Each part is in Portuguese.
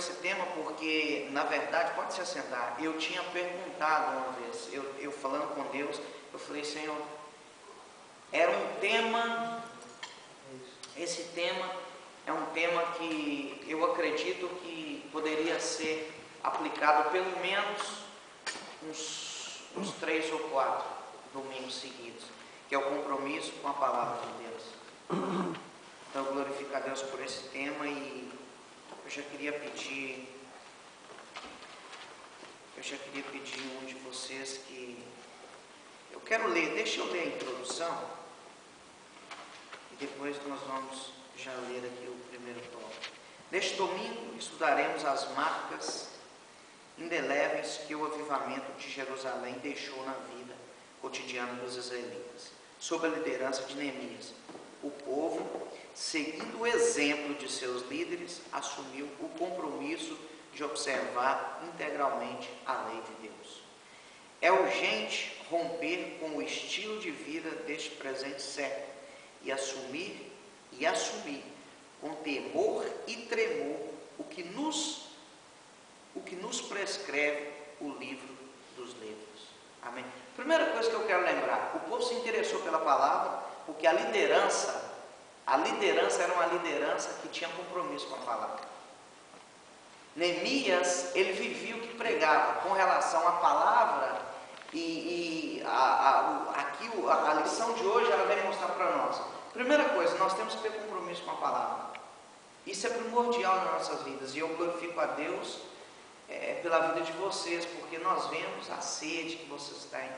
esse tema porque, na verdade, pode se assentar, eu tinha perguntado uma vez, eu falando com Deus, eu falei, Senhor, era um tema, esse tema é um tema que eu acredito que poderia ser aplicado pelo menos uns 3 ou 4 domingos seguidos, que é o compromisso com a palavra de Deus. Então eu glorifico a Deus por esse tema e eu já queria pedir um de vocês que eu quero ler, deixa eu ler a introdução e depois nós vamos já ler aqui o primeiro tópico. Neste domingo estudaremos as marcas indeléveis que o avivamento de Jerusalém deixou na vida cotidiana dos israelitas, sob a liderança de Neemias. O povo, seguindo o exemplo de seus líderes, assumiu o compromisso de observar integralmente a lei de Deus. É urgente romper com o estilo de vida deste presente século e assumir com temor e tremor o que nos prescreve o livro dos livros. Amém? Primeira coisa que eu quero lembrar, o povo se interessou pela palavra porque a liderança era uma liderança que tinha compromisso com a palavra. Neemias, ele vivia o que pregava com relação à palavra aqui a lição de hoje ela vem mostrar para nós. Primeira coisa, nós temos que ter compromisso com a palavra. Isso é primordial nas nossas vidas e eu glorifico a Deus pela vida de vocês, porque nós vemos a sede que vocês têm,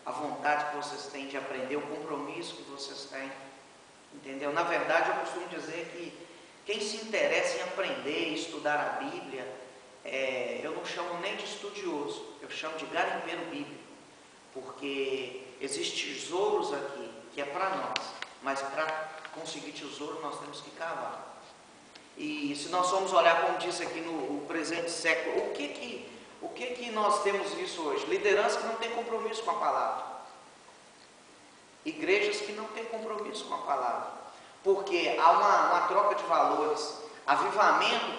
a vontade que vocês têm de aprender, o compromisso que vocês têm, entendeu? Na verdade, eu costumo dizer que quem se interessa em aprender e estudar a Bíblia, eu não chamo nem de estudioso, eu chamo de garimpeiro bíblico, porque existem tesouros aqui que é para nós, mas para conseguir tesouro nós temos que cavar. E se nós formos olhar, como disse aqui no presente século, o que nós temos visto hoje? Liderança que não tem compromisso com a palavra. Igrejas que não têm compromisso com a palavra. Porque há uma troca de valores.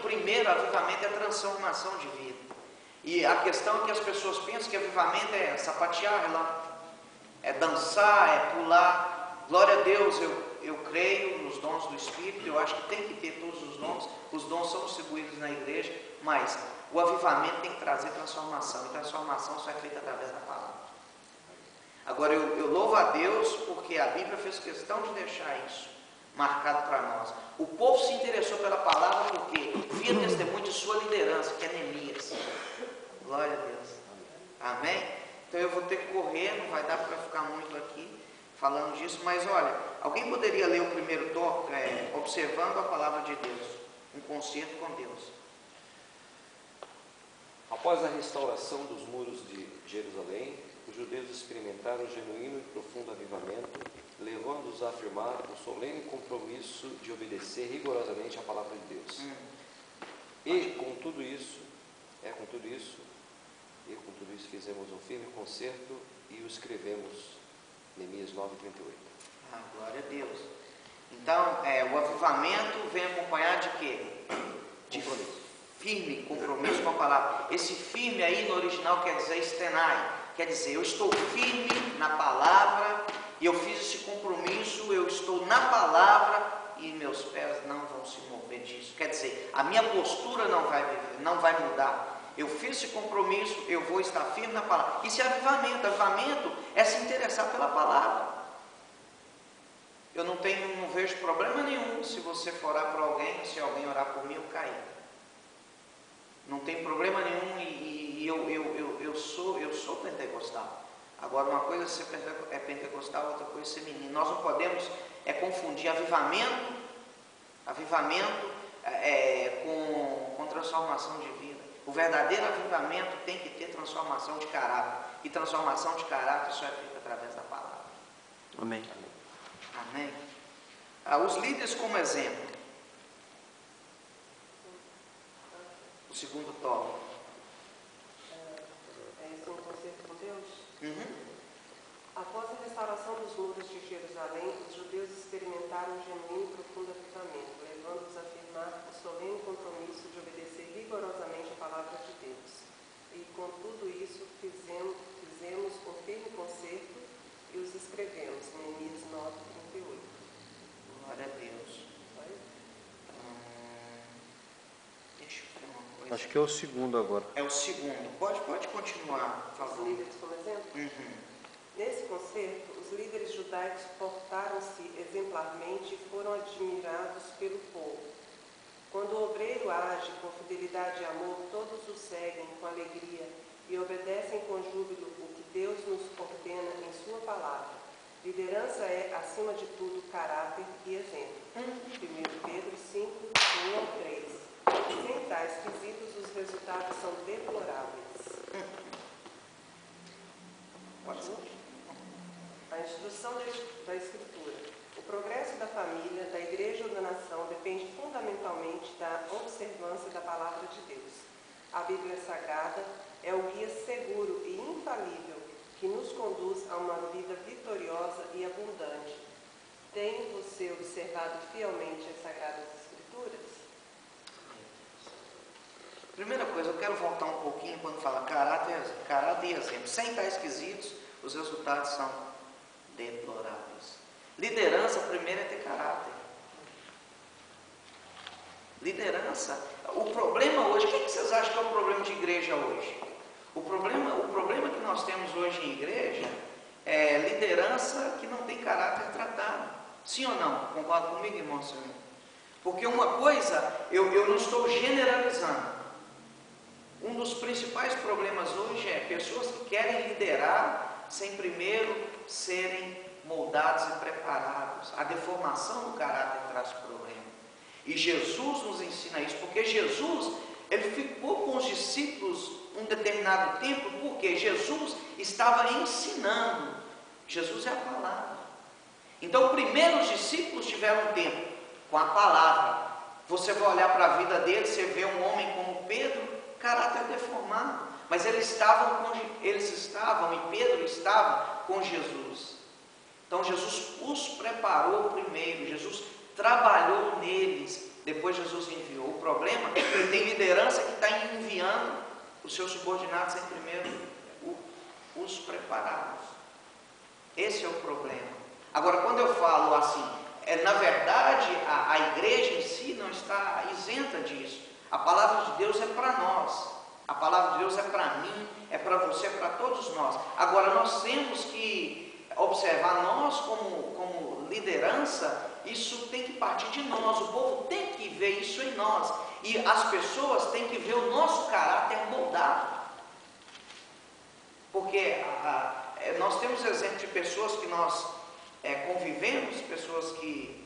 Primeiro avivamento é transformação de vida. E a questão é que as pessoas pensam que avivamento é sapatear, é dançar, é pular. Glória a Deus, eu creio nos dons do Espírito, eu acho que tem que ter todos os dons são distribuídos na igreja, mas o avivamento tem que trazer transformação, e transformação só é feita através da palavra. Agora eu louvo a Deus porque a Bíblia fez questão de deixar isso marcado para nós. O povo se interessou pela palavra porque via testemunho de sua liderança, que é Neemias. Glória a Deus. Amém? Então eu vou ter que correr, não vai dar para ficar muito aqui falando disso, mas olha, alguém poderia ler o primeiro tópico, observando a palavra de Deus, um concerto com Deus. Após a restauração dos muros de Jerusalém, os judeus experimentaram um genuíno e profundo avivamento, levando-os a afirmar o solene compromisso de obedecer rigorosamente à palavra de Deus. E com tudo isso fizemos um firme concerto e o escrevemos. Neemias 9:38. Glória a Deus. Então, o avivamento vem acompanhado de quê? De firme compromisso com a palavra. Esse firme aí no original quer dizer estenai, quer dizer, eu estou firme na palavra e eu fiz esse compromisso, eu estou na palavra e meus pés não vão se mover disso. Quer dizer, a minha postura não vai mudar. Eu fiz esse compromisso, eu vou estar firme na palavra. Isso é avivamento. Avivamento é se interessar pela palavra. Eu não vejo problema nenhum se você for orar por alguém, se alguém orar por mim, eu cair. Não tem problema nenhum e eu sou pentecostal. Agora, uma coisa é ser pentecostal, outra coisa é ser menino. Nós não podemos confundir avivamento com transformação de vida. O verdadeiro avivamento tem que ter transformação de caráter. E transformação de caráter só é feita através da palavra. Amém. Amém. Os líderes como exemplo. O segundo tópico. Esse é um concerto com Deus? Uhum. Após a restauração dos muros de Jerusalém, os judeus experimentaram um genuíno e profundo avivamento, levando-os a afirmar o solene compromisso de obedecer coisa. Acho que é o segundo agora. É o segundo. Pode continuar, por Os favor. líderes como exemplo? Uhum. Nesse concerto, os líderes judaicos portaram-se exemplarmente e foram admirados pelo povo. Quando o obreiro age com fidelidade e amor, todos o seguem com alegria e obedecem com júbilo o que Deus nos ordena em sua palavra. Liderança é, acima de tudo, caráter e exemplo. 1 Pedro 5, 1 ao 3. Sem tais quesitos, os resultados são deploráveis. Pode ser. A instrução da Escritura. O progresso da família, da igreja ou da nação depende fundamentalmente da observância da palavra de Deus. A Bíblia Sagrada é o guia seguro e infalível que nos conduz a uma vida vitoriosa e abundante. Tem você observado fielmente as Sagradas Escrituras? Primeira coisa, eu quero voltar um pouquinho quando fala caráter e exemplo. Sem tais quesitos, os resultados são deploráveis. Liderança, primeiro, é ter caráter. Liderança. O problema hoje, o que vocês acham que é o problema de igreja hoje? O problema que nós temos hoje em igreja é liderança que não tem caráter tratado. Sim ou não? Concorda comigo, irmão senhor? Porque uma coisa, eu não estou generalizando. Um dos principais problemas hoje é pessoas que querem liderar sem primeiro serem moldados e preparados. A deformação do caráter traz problema. E Jesus nos ensina isso, porque Jesus, ele ficou com os discípulos um determinado tempo, porque Jesus estava ensinando. Jesus é a palavra. Então, primeiro os discípulos tiveram um tempo com a palavra. Você vai olhar para a vida deles, você vê um homem como Pedro, caráter deformado. Mas eles estavam e Pedro estava com Jesus. Então Jesus os preparou primeiro, Jesus trabalhou neles, depois Jesus enviou. O problema é que tem liderança que está enviando os seus subordinados sem primeiro os preparados. Esse é o problema. Agora, quando eu falo assim, na verdade a igreja em si não está isenta disso. A palavra de Deus é para nós. A palavra de Deus é para mim, é para você, é para todos nós. Agora, nós temos que observar, nós como liderança, isso tem que partir de nós. O povo tem que ver isso em nós. E as pessoas têm que ver o nosso caráter moldado. Porque nós temos exemplo de pessoas que nós convivemos, pessoas que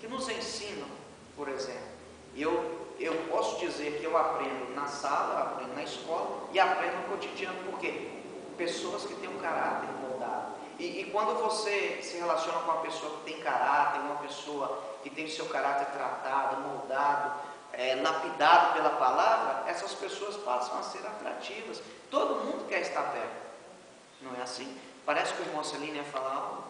nos ensinam, por exemplo. E eu posso dizer que eu aprendo na sala, aprendo na escola e aprendo no cotidiano. Por quê? Pessoas que têm um caráter moldado. E quando você se relaciona com uma pessoa que tem caráter, uma pessoa que tem o seu caráter tratado, moldado, lapidado pela palavra, essas pessoas passam a ser atrativas. Todo mundo quer estar perto. Não é assim? Parece que o irmão Celino ia falar algo.